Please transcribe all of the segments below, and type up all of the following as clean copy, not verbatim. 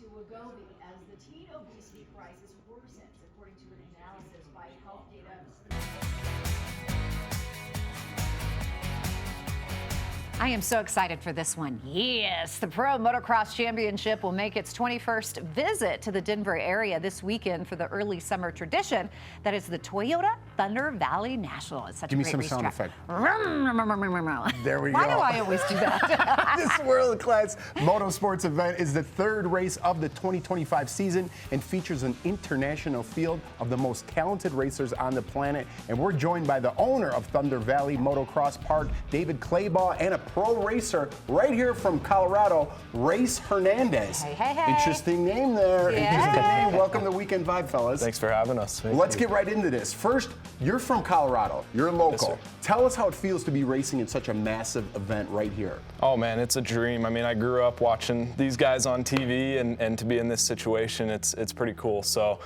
to Wegovy as the teen obesity crisis worsens, according to an analysis by Health Data. I am so excited for this one. Yes, the Pro Motocross Championship will make its 21st visit to the Denver area this weekend for the early summer tradition that is the Toyota Thunder Valley National. It's such Give a me great some sound racetrack. effect. There we go. Why do I always do that? This world-class motorsports event is the third race of the 2025 season and features an international field of the most talented racers on the planet. And we're joined by the owner of Thunder Valley Motocross Park, David Claybaugh, and a pro racer right here from Colorado, Race Hernandez. Hey, hey, hey. Interesting name there. Yeah. Interesting name. Welcome to Weekend Vibe, fellas. Thanks for having us. Let's get right into this. First, you're from Colorado. You're local. Yes, Tell us how it feels to be racing in such a massive event right here. Oh man, it's a dream. I mean, I grew up watching these guys on TV, and to be in this situation, it's pretty cool. So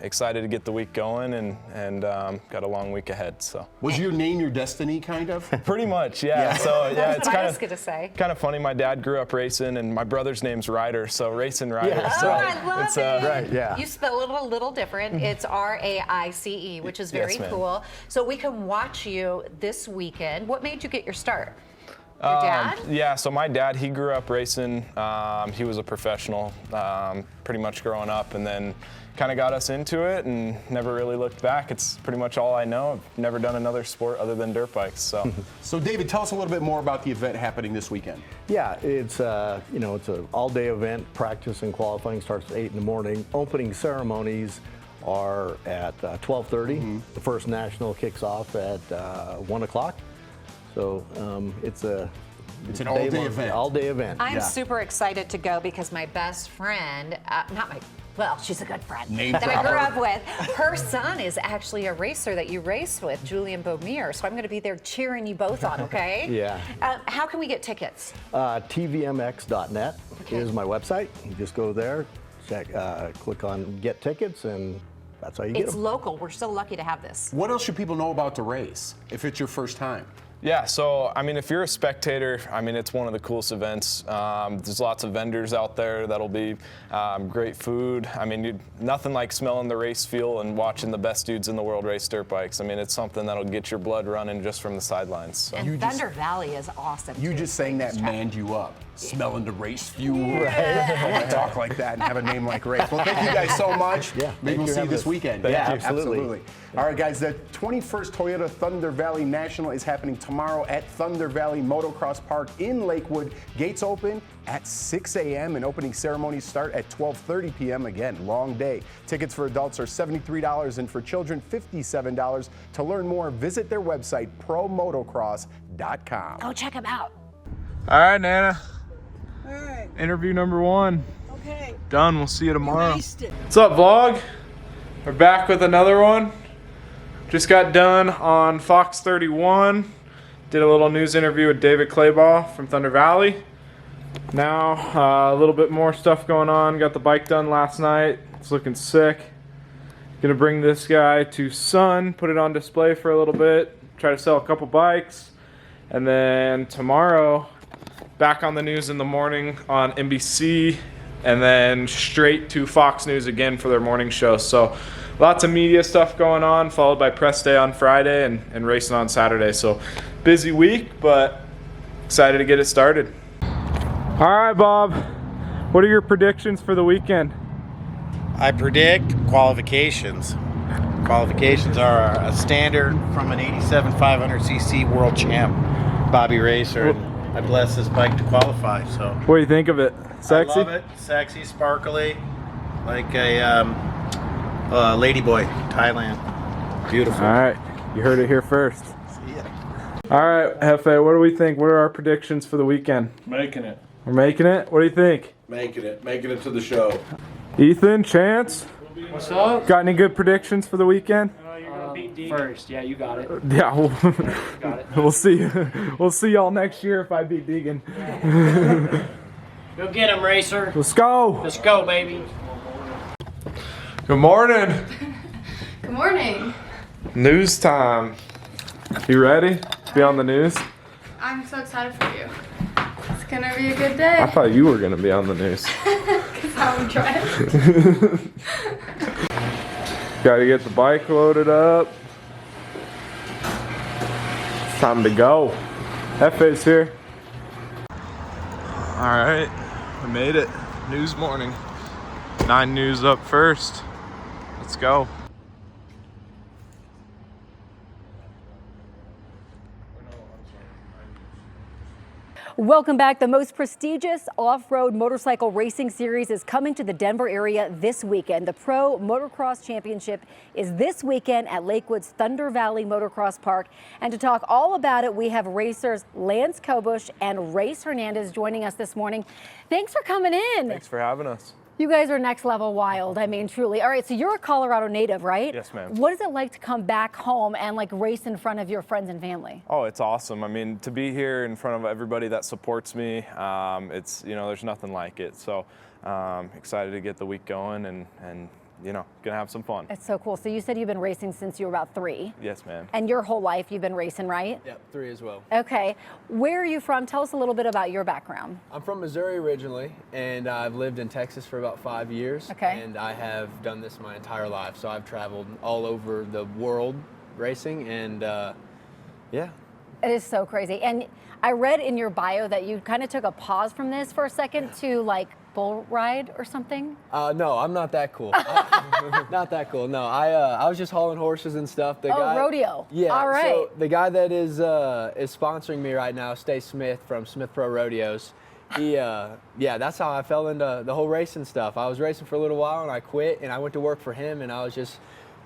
excited to get the week going, and got a long week ahead. So was your name your destiny, kind of? pretty much, yeah. So yeah, That's what I was gonna say. Kind of funny. My dad grew up racing, and my brother's name's Ryder, so racing Ryder. Yeah. So I love it's it. Right, yeah. You spell it a little different. It's RAICE, which is very Yes, ma'am. cool. So we can watch you this weekend. What made you get your start? Your dad? Yeah, so my dad, he grew up racing. He was a professional pretty much growing up, and then kind of got us into it and never really looked back. It's pretty much all I know. I've never done another sport other than dirt bikes. So, So David, tell us a little bit more about the event happening this weekend. Yeah, it's it's an all-day event. Practice and qualifying starts at 8 in the morning. Opening ceremonies are at 12:30. The first national kicks off at 1 o'clock. So it's an all-day event. All-day event. I'm Yeah. super excited to go because my best friend, well, she's a good friend Name that I drop grew her. up with. Her son is actually a racer that you race with, Julian Beaumier. So I'm going to be there cheering you both on, okay? Yeah. How can we get tickets? tvmx.net is my website. You just go there, check, click on Get Tickets, and that's how you get It's them. local. We're so lucky to have this. What else should people know about the race if it's your first time? yeah, so I mean, if you're a spectator, I mean, it's one of the coolest events. There's lots of vendors out there that'll be great food. I mean, nothing like smelling the race feel and watching the best dudes in the world race dirt bikes. I mean, it's something that'll get your blood running just from the sidelines. So. And Thunder Valley is awesome. You too. just saying that manned you up. Smelling the race fuel. Right. I want to talk like that and have a name like Race. Well, thank you guys so much. Yeah, Maybe we'll see you this weekend. Thank Yeah, you. absolutely. All right, guys, the 21st Toyota Thunder Valley National is happening tomorrow at Thunder Valley Motocross Park in Lakewood. Gates open at 6 a.m. and opening ceremonies start at 12:30 p.m. Again, long day. Tickets for adults are $73 and for children $57. To learn more, visit their website, promotocross.com. Go check them out. All right, Nana. All right. Interview number 1. Okay. Done. We'll see you tomorrow. Raced it. What's up, vlog? We're back with another one. Just got done on Fox 31. Did a little news interview with David Claybaugh from Thunder Valley. Now, a little bit more stuff going on. Got the bike done last night. It's looking sick. Gonna bring this guy to Sun, put it on display for a little bit, try to sell a couple bikes. And then tomorrow, back on the news in the morning on NBC, and then straight to Fox News again for their morning show. So lots of media stuff going on, followed by press day on Friday and racing on Saturday. So busy week, but excited to get it started. All right, Bob, what are your predictions for the weekend? I predict qualifications. Qualifications are a standard from an 87 500cc world champ, Bobby Racer. And I blessed this bike to qualify. So What do you think of it? Sexy? I love it. Sexy, sparkly, like a ladyboy, Thailand. Beautiful. All right, you heard it here first. See ya. All right, Hefe, what do we think? What are our predictions for the weekend? Making it. We're making it? What do you think? Making it to the show. Ethan, Chance, What's up? got any good predictions for the weekend? First, yeah, you got it. Yeah, Got it. we'll see. We'll see y'all next year if I beat Deegan. Go get him, racer. Let's go. Let's go, baby. Good morning. Good morning. News time. You ready to be on the news? I'm so excited for you. It's gonna be a good day. I thought you were gonna be on the news. Because how we drive. Got to get the bike loaded up. It's time to go. Hefe's here. All right, we made it. News morning. 9 News up first. Let's go. Welcome back. The most prestigious off-road motorcycle racing series is coming to the Denver area this weekend. The Pro Motocross Championship is this weekend at Lakewood's Thunder Valley Motocross Park. And to talk all about it, we have racers Lance Kobush and Race Hernandez joining us this morning. Thanks for coming in. Thanks for having us. You guys are next level wild. I mean, truly. All right, so you're a Colorado native, right? Yes, ma'am. What is it like to come back home and like race in front of your friends and family? Oh, it's awesome. I mean, to be here in front of everybody that supports me, it's, there's nothing like it. So excited to get the week going and gonna have some fun. It's so cool. So you said you've been racing since you were about 3. Yes, ma'am. And your whole life you've been racing, right? Yep, 3 as well. Okay. Where are you from? Tell us a little bit about your background. I'm from Missouri originally, and I've lived in Texas for about 5 years. Okay. And I have done this my entire life. So I've traveled all over the world racing, and yeah. It is so crazy. And I read in your bio that you kind of took a pause from this for a second to like bull ride or something. No, I'm not that cool. Not that cool. No, I was just hauling horses and stuff. The guy, rodeo. Yeah. All right. So the guy that is sponsoring me right now, Stay Smith from Smith Pro Rodeos. He, yeah, that's how I fell into the whole racing stuff. I was racing for a little while and I quit and I went to work for him and I was just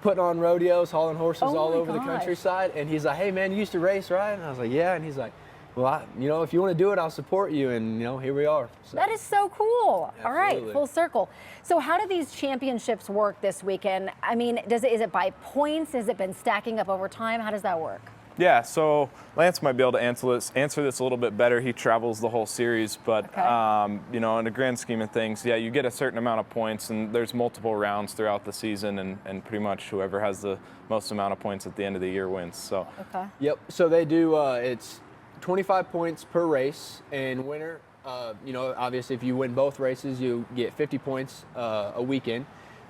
putting on rodeos, hauling horses all over the countryside. And he's like, "Hey man, you used to race, right?" And I was like, "Yeah." And he's like, "Well, if you want to do it, I'll support you." And here we are. So. That is so cool. Absolutely. All right, full circle. So how do these championships work this weekend? I mean, is it by points? Has it been stacking up over time? How does that work? Yeah, so Lance might be able to answer this a little bit better. He travels the whole series, but in the grand scheme of things, yeah, you get a certain amount of points, and there's multiple rounds throughout the season, and pretty much whoever has the most amount of points at the end of the year wins. So. Okay. Yep. So they do. It's 25 points per race, and winner. Obviously, if you win both races, you get 50 points a weekend.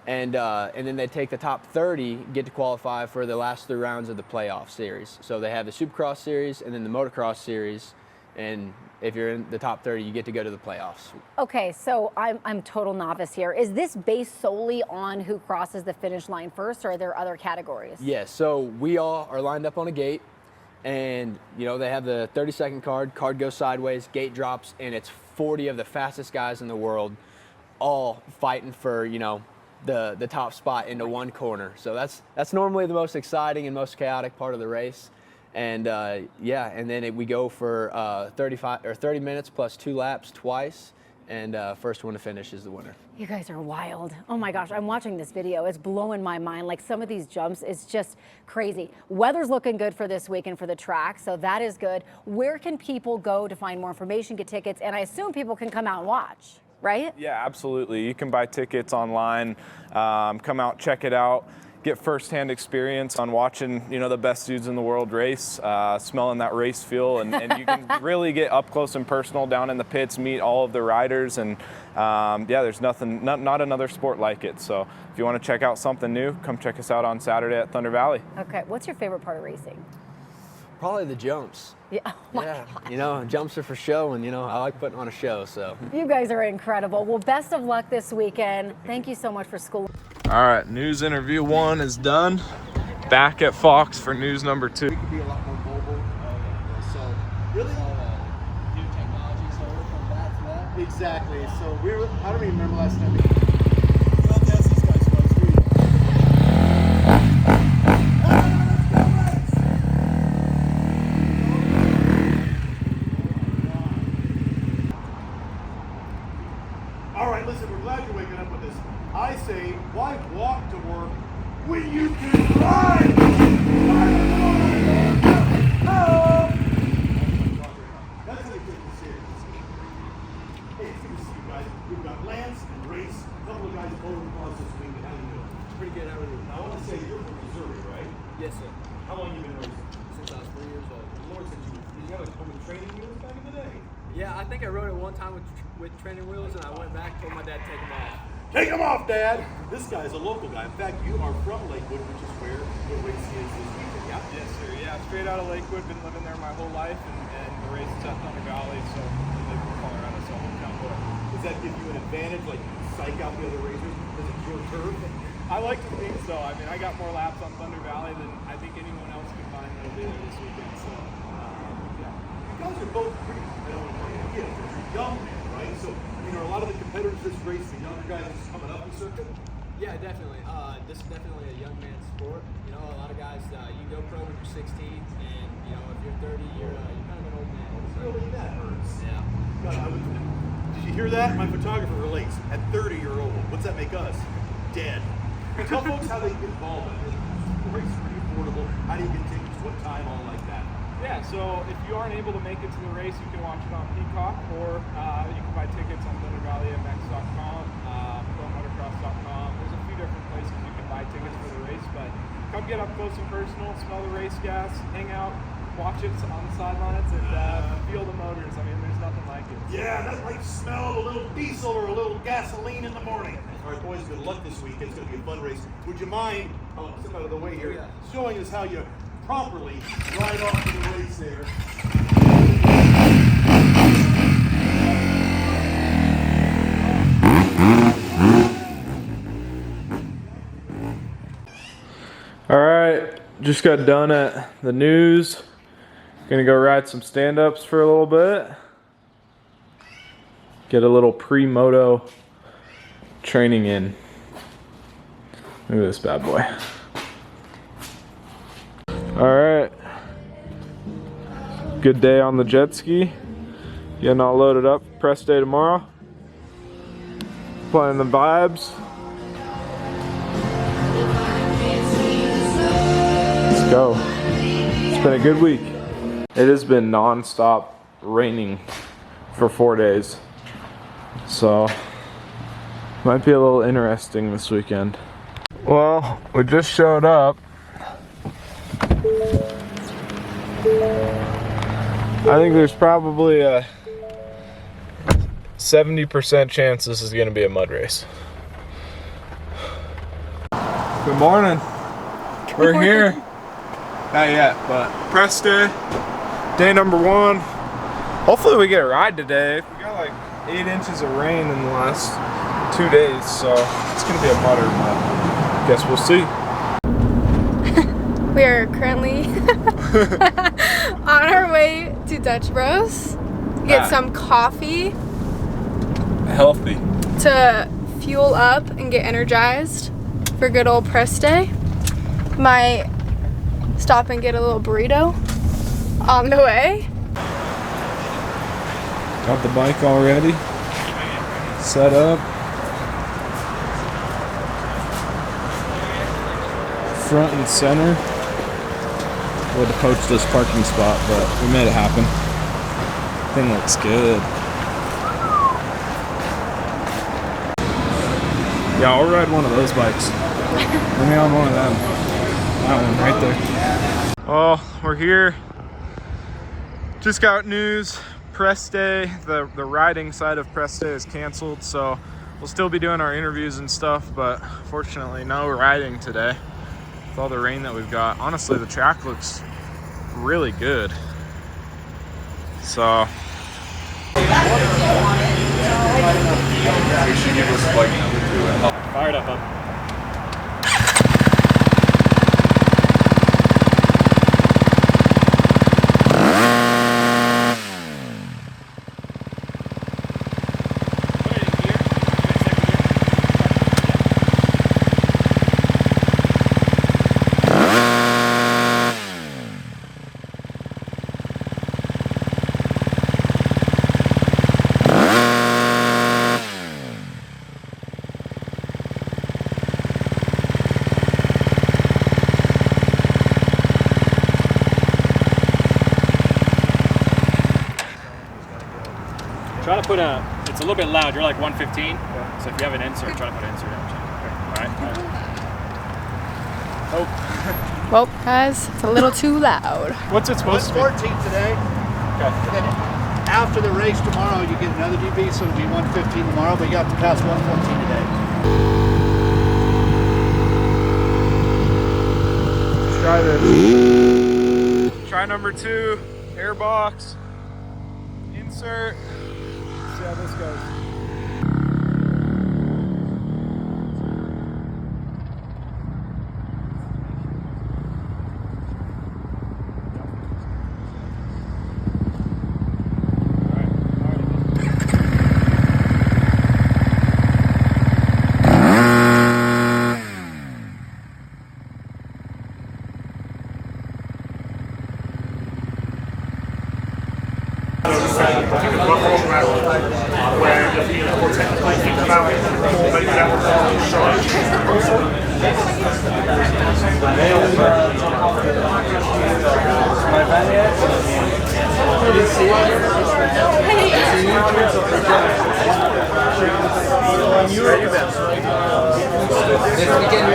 And then they take the top 30, get to qualify for the last 3 rounds of the playoff series. So they have the Supercross series and then the Motocross series. And if you're in the top 30, you get to go to the playoffs. Okay, so I'm total novice here. Is this based solely on who crosses the finish line first, or are there other categories? Yes, so we all are lined up on a gate. And, they have the 30-second card goes sideways, gate drops, and it's 40 of the fastest guys in the world all fighting for, the top spot into one corner. So that's normally the most exciting and most chaotic part of the race. And and then we go for 30 minutes plus 2 laps twice, and first one to finish is the winner. You guys are wild. Oh my gosh, I'm watching this video. It's blowing my mind. Like some of these jumps, it's just crazy. Weather's looking good for this weekend for the track, so that is good. Where can people go to find more information, get tickets? And I assume people can come out and watch, right? Yeah, absolutely. You can buy tickets online, come out, check it out, get firsthand experience on watching, the best dudes in the world race, smelling that race fuel, and you can really get up close and personal down in the pits, meet all of the riders, and there's not another sport like it. So if you want to check out something new, come check us out on Saturday at Thunder Valley. Okay, what's your favorite part of racing? Probably the jumps. Yeah, oh my God. Jumps are for show, and I like putting on a show. So you guys are incredible. Well, best of luck this weekend. Thank you so much for school. All right, news interview 1 is done. Back at Fox for news number 2. We could be a lot more mobile. So really, new technology. So we're from that to that. Exactly. So I don't even remember last time. All right, listen, we're glad you're waking up with this. I say, why walk to work when you can ride? That's how you take this serious. Hey, it's good to see you guys. We've got Lance and Race, a couple of guys motocross this week. How you doing? Pretty good. How are you? Now, I want to say you're from Missouri, right? Yes, sir. How long have you been racing? Since I was 3 years old. Lord, since you were 3 you have like training wheels back in the day? Yeah, I think I rode it one time with training wheels, and I went back, told my dad to take them off. Take them off, Dad! This guy's a local guy. In fact, you are from Lakewood, which is where the race is this weekend. Yeah? Yes, sir. Yeah, straight out of Lakewood. Been living there my whole life, and the race is at Thunder Valley, so in Lakewood, Colorado, so hometown boy. Does that give you an advantage, like psych out the other racers because it's your turf? I like to think so. I mean, I got more laps on Thunder Valley than I think anyone else combined that'll be there this weekend. So, yeah. You guys are both pretty, I don't want to call you kids, but you're young men, right? So, you know, a lot of the competitors this race, the younger guys are just coming up the circuit. Yeah, definitely. This is definitely a young man's sport. You know, a lot of guys, you go pro when you're 16, and, you know, if you're 30, you're kind of an old man. Really, that hurts. Yeah. God, did you hear that? My photographer relates. At 30, you're old. What's that make us? Dead. Tell folks how they get involved in it. The race is pretty affordable. How do you get tickets? What time? All like that. Yeah, so if you aren't able to make it to the race, you can watch it on Peacock, or you can buy tickets on ThunderValleyMX.com, ProMotocross.com. There's a few different places you can buy tickets for the race, but come get up close and personal, smell the race gas, hang out, watch it on the sidelines, and feel the motors. I mean, there's nothing like it. Yeah, that like smell of a little diesel or a little gasoline in the morning. All right, boys, good luck this weekend. It's going to be a fun race. Would you mind, I'll step out of the way here, showing us how you properly ride off to the race there? All right, just got done at the news. Gonna go ride some stand-ups for a little bit. Get a little pre-moto training in. Look at this bad boy. All right. Good day on the jet ski. Getting all loaded up. Press day tomorrow. Playing the vibes. Let's go. It's been a good week. It has been non-stop raining for 4 days. So, might be a little interesting this weekend. Well, we just showed up. I think there's probably a 70% chance this is gonna be a mud race. Good morning. We're here. Not yet, but press day. Day number 1. Hopefully we get a ride today. We got like 8 inches of rain in the last 2 days, so it's gonna be a mudder, but guess we'll see. We are currently on our way to Dutch Bros. Get some coffee. Healthy. To fuel up and get energized for good old press day. Might stop and get a little burrito on the way. Got the bike all ready. Set up. Front and center. We had to poach this parking spot, but we made it happen. Thing looks good. Yeah, I'll ride one of those bikes. Let me on one of them. That one right there. Oh, we're here. Just got news. Press day, the riding side of press day is canceled, so we'll still be doing our interviews and stuff, but fortunately no riding today. With all the rain that we've got. Honestly, the track looks really good. So we should give us like number 2. Fired up, huh? Try to put it's a little bit loud. You're like 115. So if you have an insert, try to put an insert in. Okay. All right. Well, guys, it's a little too loud. What's it supposed to be? 14 today. Then after the race tomorrow, you get another DB, so it'll be 115 tomorrow, but you have to pass 114 today. Let's try this. Try number 2, airbox, insert. Let's see how this goes.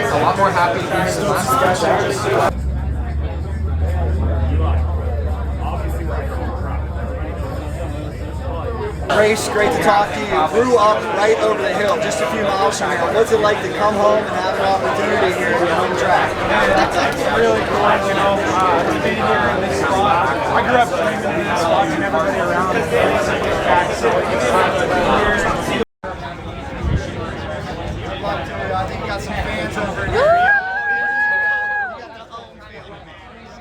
A lot more happy than last Race, great to talk to you. Grew up right over the hill, just a few miles from here. What's it like to come home and have an opportunity here at your home track? It's really cool, you know, to be here in this spot. I grew up dreaming of this spot and everybody around us. So it's fun to be here. I think you got some fans over here.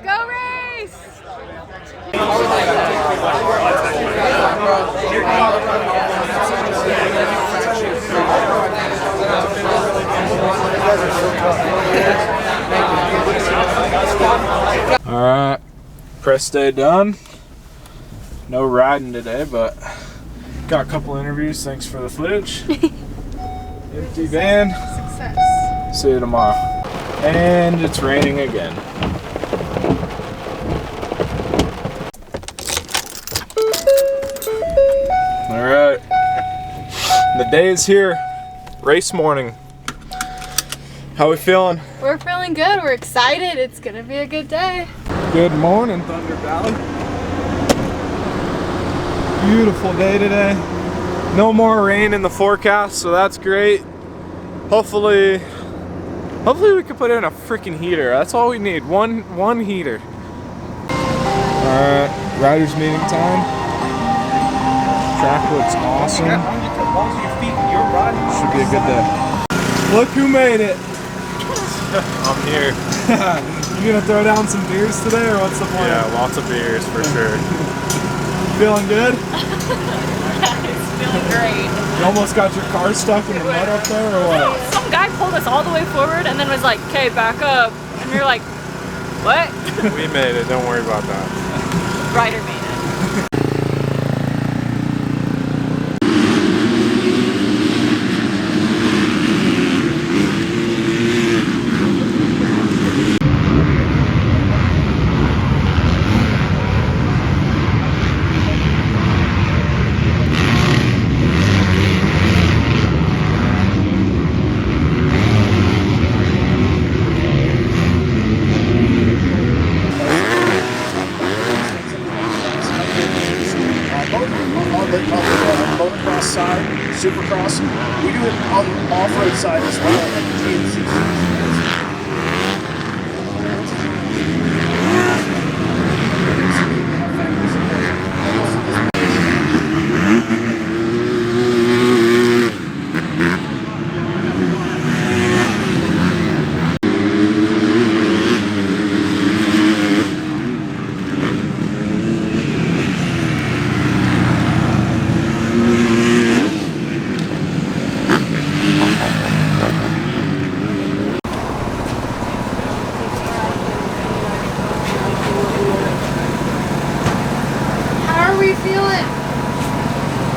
Go race! All right, press day done. No riding today, but got a couple interviews. Thanks for the footage. Empty van. Success. See you tomorrow. And it's raining again. All right, the day is here. Race morning. How we feeling? We're feeling good. We're excited. It's gonna be a good day. Good morning, Thunder Valley. Beautiful day today. No more rain in the forecast, so that's great. Hopefully we can put in a freaking heater. That's all we need. One heater. All right, riders meeting time. Track looks awesome. Should be a good day. Look who made it. I'm here. You gonna throw down some beers today, or what's the plan? Yeah, lots of beers for sure. Feeling good? Yeah, it's feeling great. You almost got your car stuck in the mud up there, or what? Some guy pulled us all the way forward and then was like, "Okay, back up," and we were like, "What?" We made it. Don't worry about that. Ryder made it. Motocross side, Supercross. We do it on the off-road side as well, like the GNCC.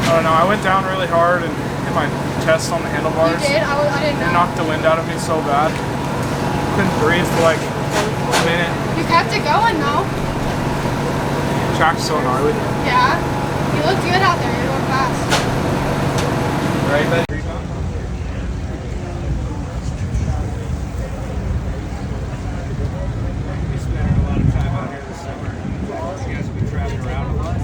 I don't know, I went down really hard and hit my chest on the handlebars. You did? I didn't know. It knocked the wind out of me so bad. Couldn't breathe for like a minute. You kept it going though. Track's so gnarly. Yeah. You looked good out there. You're going fast. Right, Betty? We spent a lot of time out here this summer. You guys have been traveling around a lot.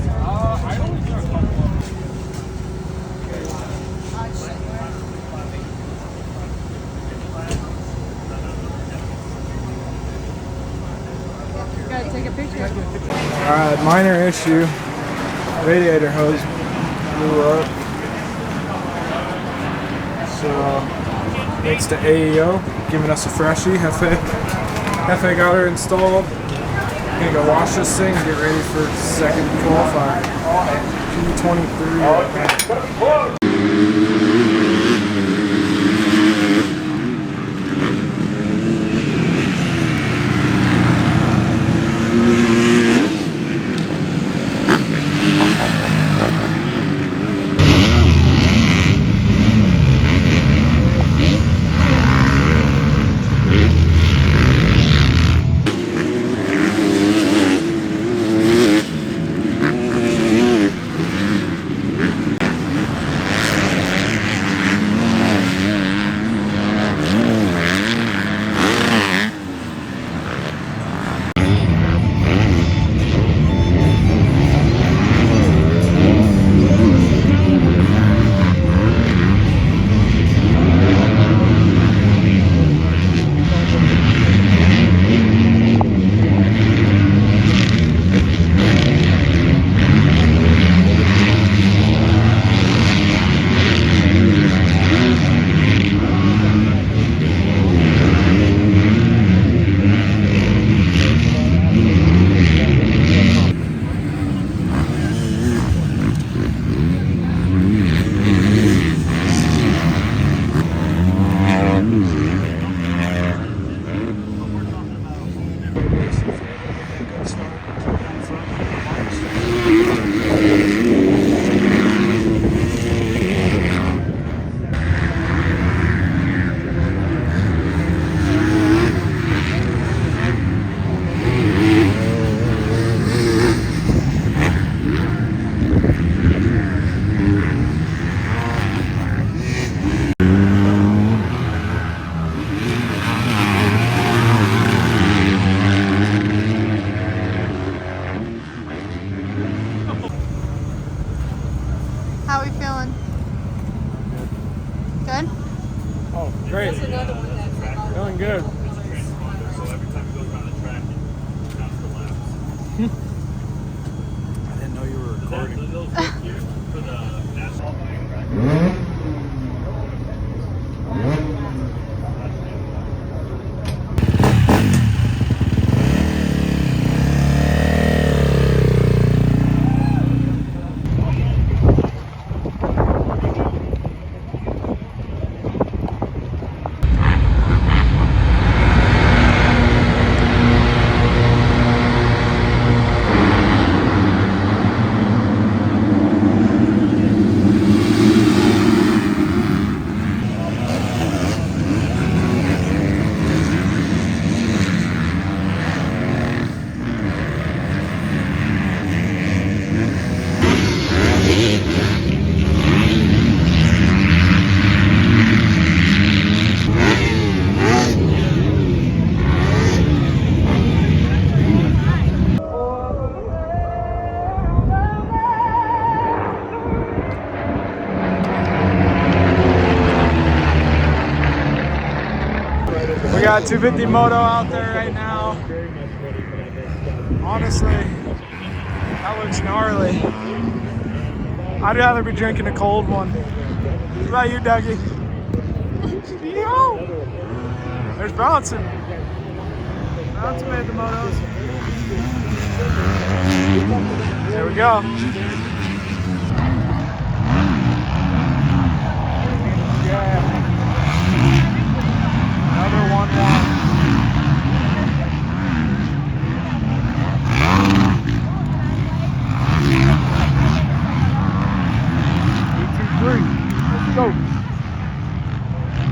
picture. Alright, minor issue. Radiator hose blew up. So, thanks to AEO giving us a freshie. Hefe got her installed. Gonna go wash this thing and get ready for second qualifier. P23. How are we feeling? Good? Oh, great. Feeling good. I didn't know you were recording. We got 250 Moto out there right now. Honestly, that looks gnarly. I'd rather be drinking a cold one. What about you, Dougie? Yo! There's Bronson. Bronson made the motos. There we go.